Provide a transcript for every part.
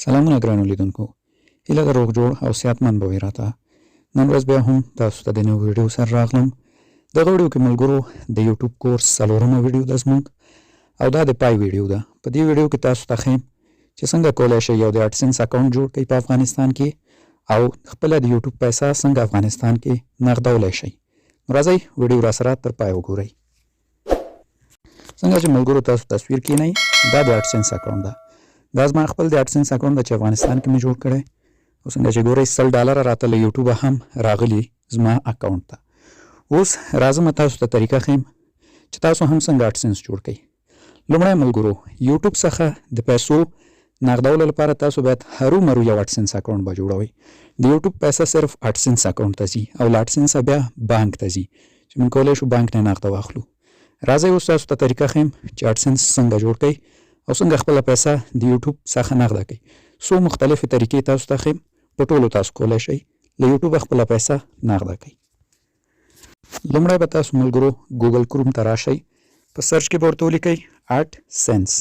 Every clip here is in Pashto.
سلامونه ګرانو لیدونکو، هیله د روغ جوړ او صحتمند به وي راته. نن ورځ بیا هم تاسو ته د نوې ویډیو سره راغلم. دغه ویډیو کې ملګرو د یوټیوب کورس 4مه ویډیو ده زموږ، او دا د پای ویډیو ده. په دې ویډیو کې تاسو ته ښیم چې څنګه کولی شئ یو د اډسنس اکونټ جوړ کړئ په افغانستان کې، او خپله د یوټیوب پیسه څنګه افغانستان کې نغدولی شئ. نو راځئ ویډیو راسره تر پای وګورئ. څنګه چې ملګرو تاسو تصویر کینئ، دا د اډسنس اکونټ ده. دا زما خپل د اډسنس اکونټ ده چې افغانستان کې مې جوړ کړی. او څنګه چې ګورئ $100 راته له یوټیوبه هم راغلي زما اکونټ ته. اوس راځم تاسو ته طریقه ښیم چې تاسو هم څنګه اډسنس جوړ کړئ. لومړی ملګرو یوټیوب څخه د پیسو نغدولو لپاره تاسو باید هرومرو یو اډسنس اکونټ به جوړوئ. د یوټیوب پیسه صرف اډسنس اکونټ ته ځي، او له اډسنسه بیا بانک ته ځي چې موږ کولی شو بانک نه نغده واخلو. راځئ اوس تاسو ته طریقه ښیم چې اډسنس څنګه جوړ کړئ او څنګه خپله پیسه د یوټیوب څخه نغده کړئ. څو مختلفې طریقې تاسو ته ښیم، په ټولو تاسو کولی شئ له یوټیوبه خپله پیسه نغده کړئ. لومړی به تاسو ملګرو ګوګل کروم ته راشئ، په سرچ کې به ورته ولیکئ اډسنس،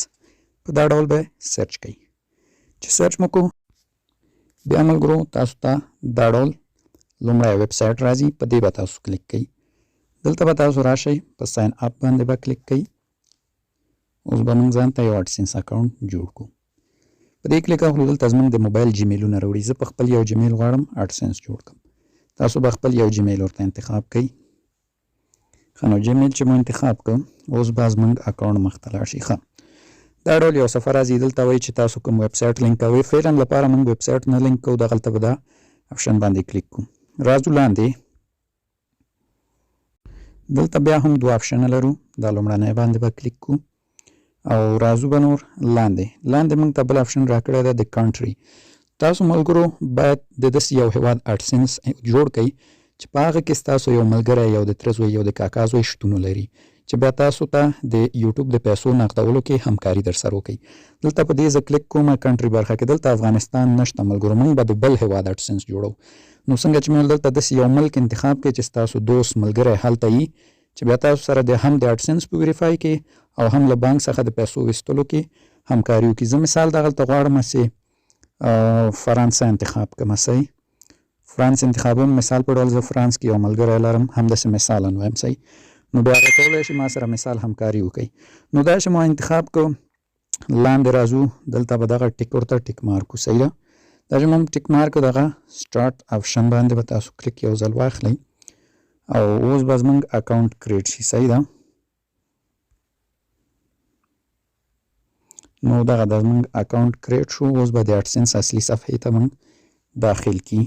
په دا ډول به سرچ کړئ. چې سرچ مو کو بیا ملګرو تاسو ته دا ډول لومړی ویب سایټ راځي، په دې به تاسو کلیک کړئ. دلته به تاسو راشئ، په ساین اپ باندې به کلیک کړئ. اوس به موږ ځان ته یو اډسنس اکونټ جوړ کړو. په دې کلیک وکړو، دلته زموږ د موبایل جیمیلونه راوړي. زه په خپل یو جیمیل غواړم اډسنس جوړ کړم. تاسو به خپل یو جیمیل ورته انتخاب کړئ. ښه نو جیمیل چې مو انتخاب کړم، اوس به زموږ اکونټ مخ ته لاړ شي. ښه دا ډول یو صفحه راځي، دلته وایي چې تاسو کوم ویب سایټ لینک کوئ. فعلا لپاره موږ ویب سایټ نه لینک کوو، دغلته به دا آپشن باندې کلیک کوو. راځو لاندې، دلته بیا هم دوه آپشنه لرو، دا لومړنی باندې به کلیک کوو. او راځو به نور لاندې موږ ته بل آپشن راکړی دی د کنټري. تاسو ملګرو باید د داسې یو هیواد اډسنس جوړ کړئ چې په هغه کې ستاسو یو ملګری، یو د تره زوی، یو د کاکا زوی شتون ولري، چې بیا تاسو ته د یوټیوب د پیسو نغدولو کې همکاري درسره وکړي. دلته په دې زه کلیک کوم کنټري برخه کې، دلته افغانستان نشته ملګرو، موږ به د بل هیواد اډسنس جوړو. نو څنګه چې موږ دلته داسې یو ملک انتخاب کړئ چې ستاسو دوست ملګری هلته وي، چې بیا تاسو سره د هم د اډسنس په ویریفای کې او هم له بانک څخه د پیسو ویستلو کې همکاري وکړي. زه مثال دغلته غواړم چې فرانسه انتخاب کړم. صحیح، فرانس انتخابوم. مثال په ډول زه فرانس کې یو ملګری لرم، همداسې مثالا وایم. صحیح، نو بیا هغه کولی شي ما سره مثال همکاري وکړي. نو دا چې ما انتخاب کړو، لاندې راځو، دلته به دغه ټیک ورته ټیک مارک وو. صحیح ده، دا چې موږ ټیک مارک دغه سټارټ آپشن باندې به تاسو کلیک یو ځل واخلئ، او اوس به زموږ اکاونټ کریټ شي. صحیح ده، نو دغه د زموږ اکاونټ کریټ شو. اوس به د اډسنس اصلي صفحې ته موږ داخل کړي.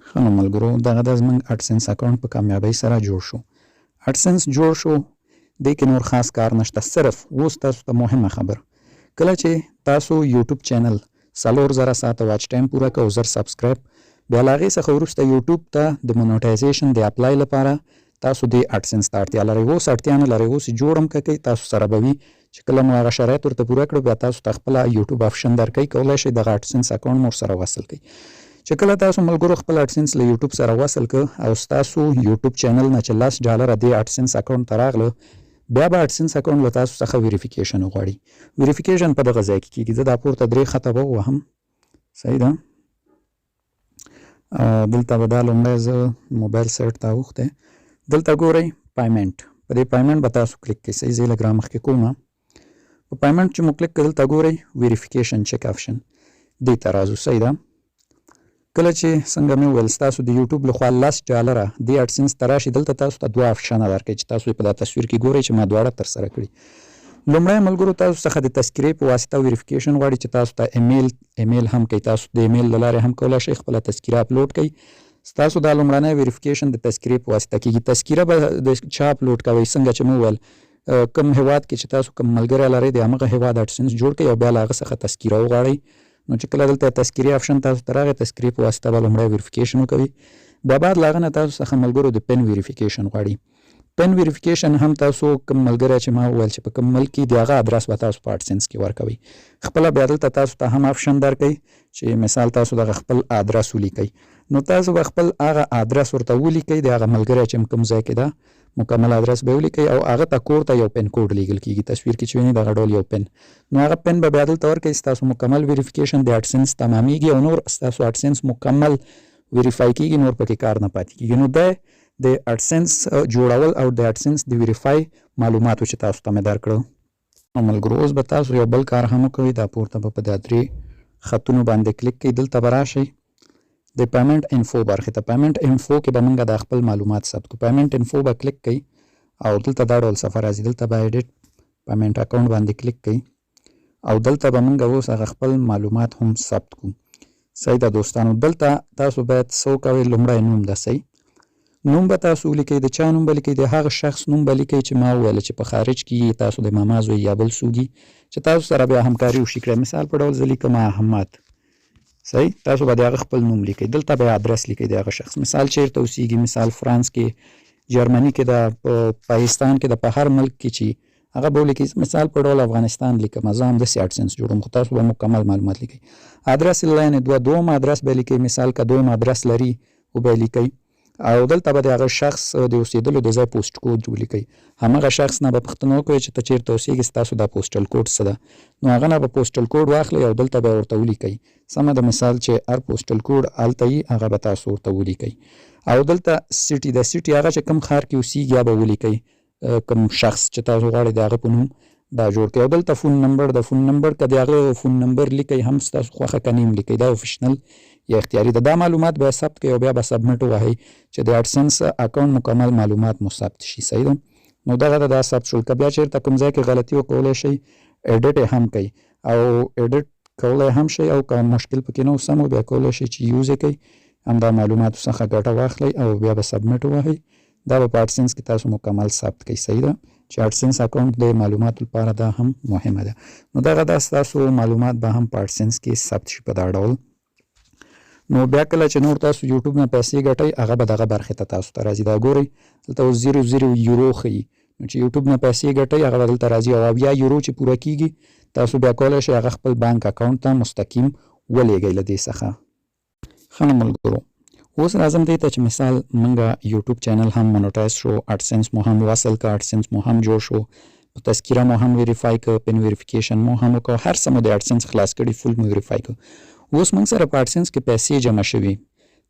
ښه نو ملګرو دغه د زموږ اډسنس اکاونټ په کامیابۍ سره جوړ شو. اډسنس جوړ شو، دې کې نور خاص کار نشته. صرف اوس تاسو ته مهمه خبر، کله چې تاسو یوټیوب چینل 4000 ساعته واچ ټایم پوره کړئ او 1000 سبسکرایب، بیا له هغې څخه وروسته یوټیوب ته د مونیټایزیشن د اپلای لپاره تاسو د اډسنس ته اړتیا لرئ. اوس اړتیا نه لرئ، اوس یې جوړ هم که کوئ، تاسو سره به وي چې کله مو هغه شرایط ورته پوره کړو، بیا تاسو ته خپله یوټیوب آپشن درکوي، کولی شئ دغه اډسنس اکونټ مو ورسره وصل کړئ. چې کله تاسو ملګرو خپل اډسنس له یوټیوب سره وصل کړ او ستاسو یوټیوب چینل نه چې $10 د اډسنس اکونټ ته راغله، بیا به اډسنس اکونټ له تاسو څخه ویریفیکیشن وغواړي. ویریفیکیشن په دغه ځای کې کېږي. زه دا پورته 3 خطه به ووهم. صحیح ده، دلته به دا لومړی زه موبایل سایټ ته اوښتی، دلته ګورئ پیمنټ، په دې پیمنټ به تاسو کلیک کړئ. صحیح، زه یې لږ رامخکې کوم. په پیمنټ چې مو کلیک کړئ، دلته ګورئ ویریفیکیشن چک آپشن، دې ته راځو. صحیح ده، کله چې څنګه مې وویل ستاسو د یوټیوب لخوا $10 د اډسنس ته راشي، دلته تاسو ته دوه آپشنه درکوي چې تاسو یې په دا تصویر کې ګورئ چې ما دواړه ترسره کړي. لومړی ملګرو تاسو څخه د تذکرې په واسطه ویریفیکیشن غواړي چې تاسو ته ایمیل هم کوي. تاسو د ایمیل له لارې هم کولی شئ خپله تذکره اپلوډ کړئ. ستاسو دا لومړنی ویریفیکیشن د تذکرې په واسطه کېږي. تذکره به د چا اپلوډ کوئ؟ څنګه چې مو وویل کوم هیواد کې چې تاسو کوم ملګری لرئ، د همغه هیواد اډسنس جوړ کړئ او بیا له هغه څخه تذکره وغواړئ. نو چې کله دلته تذکرې آپشن تاسو ته راغی، تذکرې په واسطه به لومړی ویریفیکیشن وکوي. بیا بعد له هغه نه تاسو څخه ملګرو د پن ویریفیکیشن غواړي. پن ویریفیکیشن هم تاسو کوم ملګری چې ما وویل چې په کوم ملک کې د هغه ادرس به تاسو په اډسنس کې ورکوئ. خپله بیا دلته تاسو ته هم آپشن درکوي چې مثال تاسو دغه خپل ادرس ولیکئ. نو تاسو به خپل هغه ادرس ورته ولیکئ د هغه ملګری چې کوم ځای کې ده، مکمل ادرس به ولیکئ او هغه ته کور ته یو پن کوډ لیږل کیږي. تصویر کې چې وینئ دغه ډول یو پن، نو هغه پن به بیا دلته ورکړئ. ستاسو مکمل ویریفیکیشن د اډسنس تمامیږي او نور ستاسو اډسنس مکمل ویریفای کیږي، نور پکې کار نه پاتې کیږي. نو د اډسنس جوړول او د اډسنس د ویریفای معلوماتو چې تاسو ته مې درکړو. نو ملګرو اوس به تاسو یو بل کار هم وکوئ. دا پورته به په دا 3 خطونو باندې کلیک کړئ. دلته به راشئ د پیمنټ انفو برخې ته. پیمنټ انفو کې به موږ د خپل معلومات ثبت کړو. پیمنټ انفو به کلیک کړئ او دلته دا ډول صفحه راځي. دلته به ایډیټ پیمنټ اکونټ باندې کلیک کړئ او دلته به موږ اوس هغه خپل معلومات هم ثبت کړو. صحیح ده دوستانو. دلته تاسو باید څه وکوئ، لومړی نوم ده. صحیح نوم به تاسو ولیکئ. د چا نوم به لیکئ؟ د هغه شخص نوم به لیکئ چې ما وویل چې په خارج کې تاسو د ماما زوی یا بل څوک چې تاسو سره بیا همکاري وشي کړئ. مثال په ډول زه لیکم احمد. صحیح، تاسو به د هغه خپل نوم لیکئ. دلته به ادرس لیکئ د هغه شخص، مثال چیرته اوسیږي، مثال فرانس کې، جرمني کې ده، په پاکستان کې ده، په هر ملک کې چې هغه به ولیکئ. مثال په ډول افغانستان لیکم، زه همداسې اډسنس جوړوم، خو تاسو به مکمل معلومات لیکئ. ادرس لاین دوم ادرس به لیکئ. مثال که دوم ادرس لري او به لیکئ او دلته به د هغه شخص د اوسېدلو د ځای پوسټ کوډ ولیکئ. همغه شخص نه به پوښتنه وکړئ چې ته چیرته اوسېږې، ستاسو دا پوسټل کوډ څه ده. نو هغه نه به پوسټل کوډ واخلئ او دلته به ورته ولیکئ. سمه ده، مثال چې هر پوسټل کوډ هلته وي هغه به تاسو ورته ولیکئ. او دلته سیټي ده، سیټي هغه چې کوم ښار کې اوسېږي هغه به ولیکئ. کوم شخص چې تاسو غواړئ د هغه په نوم دا جوړ کړئ. او دلته فون نمبر ده، فون نمبر که د هغه فون نمبر لیکئ هم ستاسو خوښه، که نیم لیکئ، دا اپشنل یا اختیاري ده. دا معلومات بیا ثبت کړئ او بیا به سبمټ ووهئ چې د اډسنس اکاونټ مکمل معلومات مو ثبت شي. صحیح ده، نو دغه ده، دا ثبت شول. که بیا چېرته کوم ځای کې غلطي وکولی شئ ایډیټ یې هم کوئ او ایډیټ کولی هم شئ، او که مشکل پکې نه و سم بیا کولی شئ چې یوز یې کوئ، همدا معلوماتو څخه ګټه واخلئ او بیا به سبمټ ووهئ. دا به په اډسنس کې تاسو مکمل ثبت کړئ. صحیح ده، چې اډسنس اکاونټ د معلوماتو لپاره دا هم مهمه ده. نو دغه دا ستاسو معلومات به هم په اډسنس کې ثبت شي په دا ډول. نو بیا کله چې نور تاسو یوټیوب نه پیسې ګټئ هغه به دغه برخې ته تاسو ته راځي. دا ګورئ دلته اوس 0.0 یورو ښیي. نو چې یوټیوب نه پیسې ګټئ هغه به دلته راځي او بیا یورو چې پوره کیږي تاسو بیا کولی شئ هغه خپل بانک اکاونټ ته مستقیم ولېږئ له دې څخه. ښه نو ملګرو، اوس راځم دې ته چې مثال موږ یوټیوب چینل هم مونیټایز شو، اډسنس مو هم وصل که، اډسنس مو هم جوړ شو، په تذکیره مو هم ویریفای که، پن ویریفیکیشن مو هم وکړو، هر څه مو د اډسنس خلاص کړي، فول مو ویریفای کړو. اوس موږ سره په اډسنس کې پیسې جمع شوي،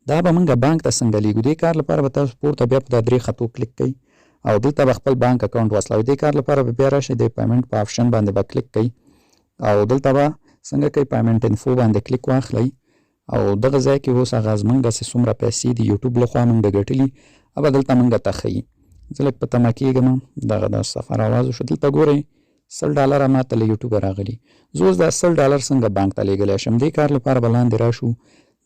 دا به موږ بانک ته څنګه لیږو؟ دې کار لپاره به تاسو پورته بیا په دا 3 خطو کلیک کوئ او دلته به خپل بانک اکاونټ وصلوئ. دې کار لپاره به بیا راشئ د پیمنټ په آپشن باندې به کلیک کوئ او دلته به څنګه کوئ پیمنټ انفو باندې کلیک واخلئ او دغه ځای کې اوس هغه زموږ چې څومره پیسې د یوټیوب لخوا موږ ګټلي هغه دلته موږ ته ښیي. زه لږ په تمه کېږم، دغه د صفحه راواز وشو. دلته ګورئ $10 ماته له یوټیوبه راغلي. زه اوس دا $10 څنګه بانک ته لیږلی شم؟ دې کار لپاره به لاندې راشو.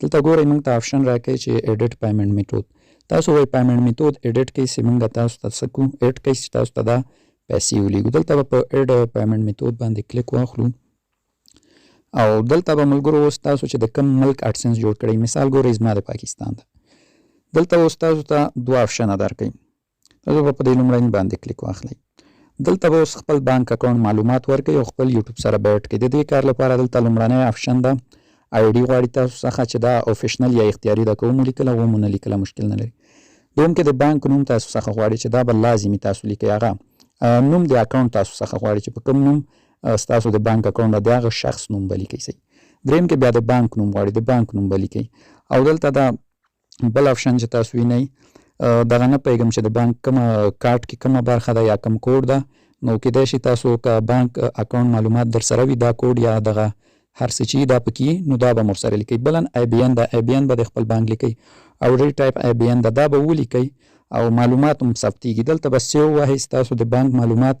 دلته ګورئ موږ ته آپشن راکوي چې ایډیټ پیمنټ میتود. تاسو وایي پیمنټ میتود ایډیټ کوئ چې موږ تاسو ته څه کوو؟ ایډ کوئ چې تاسو ته دا پیسې ولیږو. دلته به په ایډ پیمنټ میتود باندې کلیک واخلو او دلته به ملګرو اوس تاسو چې د کوم ملک اډسنس جوړ کړئ، مثال ګورئ زما د پاکستان ده. دلته اوس تاسو ته 2 آپشنه درکوي. تاسو به په دې لومړني باندې کلیک واخلئ. دلته به اوس خپل بانک اکاونټ معلومات ورکوي او خپل یوټیوب سره به ایډ کړئ. د دې کار لپاره دلته لومړنی آپشن ده آی ډي غواړي تاسو څخه چې دا اپشنل یا اختیاري ده، که ومو لیکله ومو نه لیکله مشکل نه لري. دوم کې د بانک نوم تاسو څخه غواړي چې دا به لازمي تاسو لیکئ. هغه نوم د اکاونټ تاسو څخه غواړي چې په کوم نوم ستاسو د بانک اکاونټ د هغه شخص نوم به لیکئ. صحیح. دریم کې بیا د بانک نوم غواړي، د بانک نوم به لیکئ. او دلته دا بل آپشن چې تاسو وینئ دغه نه پوهېږم چې د بانک کومه کارت کې کومه برخه ده یا کوم کوډ ده، نو کیدای شي تاسو که بانک اکاونټ معلومات در سره وي دا کوډ یا دغه هر څه چې دا پکې نو دا به مور سره لیکئ. بلن آی بي ان ده، آی بي ان به د خپل بانک لیکئ او ری ټایپ آی بي ان ده، دا به ولیکئ او معلومات هم ثبتېږي. دلته به سیو ووهئ، ستاسو د بانک معلومات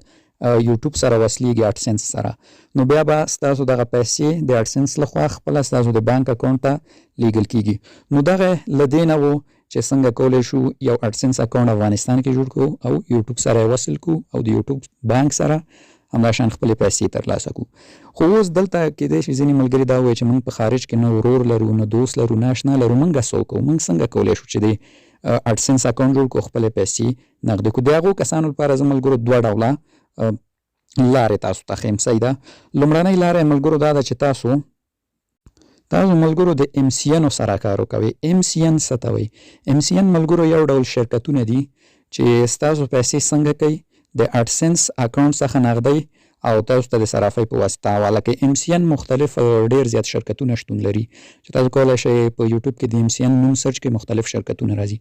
یوټیوب سره وصلېږي اډسنس سره، نو بیا به ستاسو دغه پیسې د اډسنس لخوا خپله ستاسو د بانک اکاونټ ته لیږل کېږي. نو دغه له دې نه و چې څنګه کولی شو یو اډسنس اکاونټ افغانستان کې جوړ کړو او یوټیوب سره یې وصل کړو او د یوټیوب بانک سره همداشان خپلې پیسې ترلاسه کړو. خو اوس دلته کېدای شي ځینې ملګري دا ووایي چې موږ په خارج کې نه ورور لرو، نه دوست لرو، نه اشنا لرو، موږ څه وکړو؟ موږ څنګه کولی شو چې د اډسنس اکاونټ جوړ کړو، خپلې پیسې نغدې کړو؟ د هغو کسانو لپاره زه ملګرو 2 ډوله لارې تاسو ته ښیم. صحیح ده. لومړنۍ لاره ملګرو دا ده چې تاسو ملګرو د ام سی انو سره کار وکوئ. ام سی ان څه ته وایي؟ ام سی ان ملګرو یو ډول شرکتونه دي چې ستاسو پیسې څنګه کوي د اډسنس اکونټ څخه نغدي او تاسو ته د صرافۍ په واسطه حواله کوي. ام سی ان مختلف ډیر زیات شرکتونه شتون لري چې تاسو کولای شئ په یوټیوب کې د ام سی ان نوم سرچ کې مختلف شرکتونه راځي.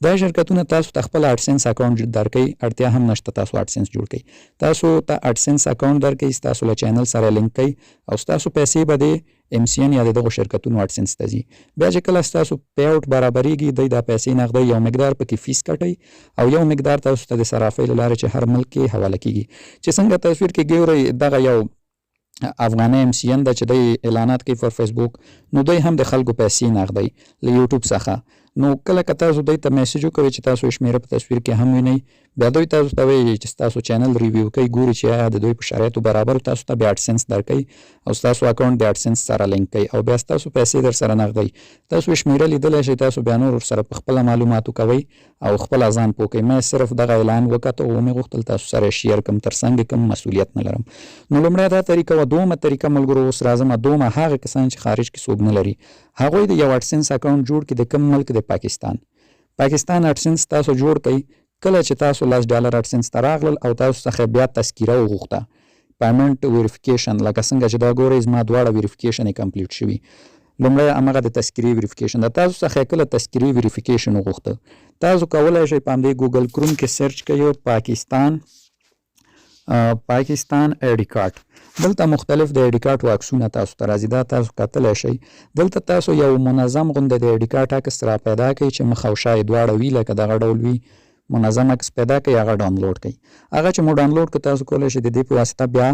دا شرکتونه تاسو ته خپل اډسنس اکونټ درکوي، اړتیا هم نشته تاسو اډسنس جوړ کړئ. تاسو ته اډسنس اکونټ درکوي، تاسو له چینل سره لینک کوي او تاسو پیسې به د ام سی ان یا دغه شرکتونو اډسنس ته ځي. بیا چې کله تاسو پی اوټ برابرېږي دوی دا پیسې نغدي یو مقدار پکې فیس کټي او یو مقدار تاسو ته د صرافۍ له لارې چې هر ملک کې حواله کیږي. چې څنګه تصویر کې ګورئ دغه یو افغاني ام سی ان ده چې دوی اعلانات کوي پر فیسبوک، نو دوی هم د خلکو پیسې نغدي له یوټیوب څخه. نو کله که تاسو دوی ته میسج وکوئ چې تاسو شمیره په تصویر کې هم وینئ، بیا دوی تاسو ته وایي چې تاسو چینل ریویو کوي، ګوري چې آیا د دوی په شرایطو برابر تاسو ته بیا اډسنس درکوي او تاسو اکونټ د اډسنس سره لینک کوي او بیا تاسو پیسې در سره نغدي. تاسو شمیره لیدلی شئ، تاسو بیا نور سره په خپله معلوماتو کوئ او خپل ځان پوه کوئ. ما صرف دغه اعلان وکته او مې غوښتل تاسو سره شیر کړم، تر څنګ کوم مسؤلیت نه لرم. نو لومړی دا طریقه وه. دومه طریقه ملګرو اوس راځم، دومه هغه کسان چې خارج کې څوک نه لري هغوی د یو اډسنس اکونټ جوړ کړي د کوم ملک د پاکستان اډسنس تاسو جوړ کړئ. کله چې تاسو $10 اډسنس ته راغلل او تاسو څخه بیا تذکیره وغوښته، پیمنټ ویریفیکیشن، لکه څنګه چې دا ګورئ زما دواړه ویریفیکیشن یې کمپلیټ شوي. لومړی همغه د تذکیرې ویریفیکیشن ده. تاسو څخه کله تذکیرې ویریفیکیشن وغوښته، تاسو کولی شئ په همدې ګوګل کروم کې سرچ کوئ پاکستان آیډي کارت. دلته مختلف د آیډي کارت واکسونه تاسو ته راځي، دا تاسو کتلی شئ. دلته تاسو یو منظم غونډه د آیډي کارت عکس را پیدا کړئ چې مخ او شا یې دواړه وي لکه دغه ډول وي، منظم عکس پیدا کړئ، هغه ډاونلوډ کړئ. هغه چې مو ډاونلوډ کړئ تاسو کولی شئ د دې په واسطه بیا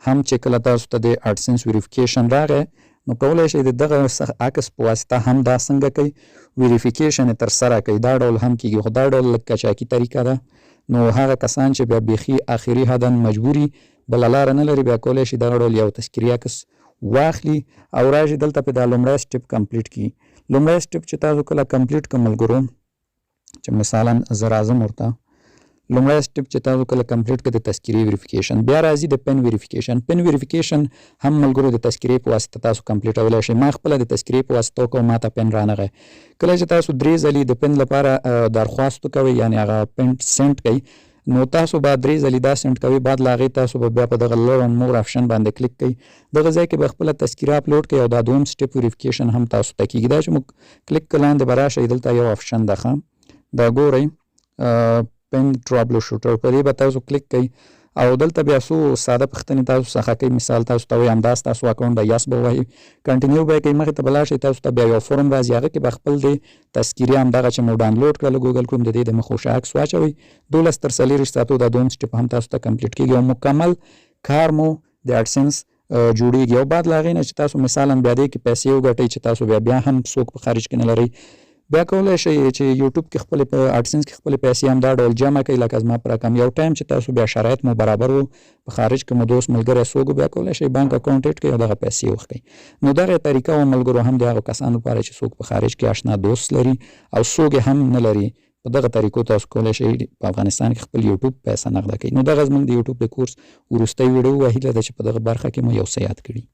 هم چې کله تاسو ته د اډسنس ویریفیکیشن راغی نو کولی شئ د دغه عکس په واسطه هم دا څنګه کوي ویریفیکیشن یې ترسره کوي. دا ډول هم کیږي، خو دا ډول لږ کچاکي طریقه ده. نو هغه کسان چې بیا بیخي آخري حدن مجبوري بله لاره نه لري، بیا کولی شي دغه ډول یو تذکیري عکس واخلي او راشي دلته په دا لومړی سټپ کمپلیټ کړي. لومړی سټپ چې تاسو کله کمپلیټ کړئ ملګرو، چې مثلا زه راځم ورته، لومړی سټپ چې تاسو کله کمپلیټ کړئ د تذکیرې ویریفیکیشن، بیا راځي د پن ویریفیکیشن. پن ویریفیکیشن هم ملګرو د تذکیرې په واسطه تاسو کمپلیټولی شئ. ما خپله د تذکیرې په واسطه وکړو، ما ته پن رانغی. کله چې تاسو 3 ځلې د پن لپاره درخواست کوئ، یعنې هغه پن سینډ کوئ، نو تاسو به 3 ځلې دا سینډ کوئ، بعد له هغې تاسو به بیا په دغه لرن مور آپشن باندې کلیک کوئ. دغه ځای کې به خپله تذکیره اپلوډ کوئ او دا دویم سټپ ویریفیکیشن هم تاسو ته کېږي. دا چې موږ کلیک کړه لاندې به راشئ، دلته یو آپشن ده ښه، دا ګورئ پن ټرابل شوټر، په دې به تاسو کلیک کوئ او دلته بیا څو ساده پوښتنې تاسو څخه کوي. مثال تاسو ته وایي همدا ستاسو اکونټ ده، یس به ووایي، کنټینیو به یې کوئ، مخې ته به لاړ شئ، تاسو ته بیا یو فورم راځي، هغه کې به خپل د تذکیرې همدغه چې مو ډاونلوډ کړه له ګوګل کروم د دې د مخ و شا عکس واچوئ. 12 تر 40 ساعتو دا دویم سټپ هم تاسو ته کمپلیټ کېږي او مکمل کار مو د اډسنس جوړېږي. او بعد له هغې نه چې تاسو مثلا بیا دې کې پیسې وګټئ چې تاسو بیا هم څوک په خارج کې نه لرئ، بیا کولی شئ چې یوټیوب کې خپلې په اډسنس کې خپلې پیسې هم دا ډول جمع کوئ. لکه زما په رقم یو ټایم چې تاسو بیا شرایط مو برابر و، په خارج کې مو دوست ملګری څوک، بیا کولی شئ بانک اکونټ ایډ کړئ او دغه پیسې وښکئ. نو دغه طریقه و ملګرو هم د هغو کسانو لپاره چې څوک په خارج کې آشنا دوست لري او څوک هم نه لري. په دغه طریقو تاسو کولی شئ په افغانستان کې خپل یوټیوب پیسه نغده کړئ. نو دغه زموږ د یوټیوب د کورس وروستی ویډیو وه، هیله ده چې په دغه برخه کې مو یو څه یاد کړي.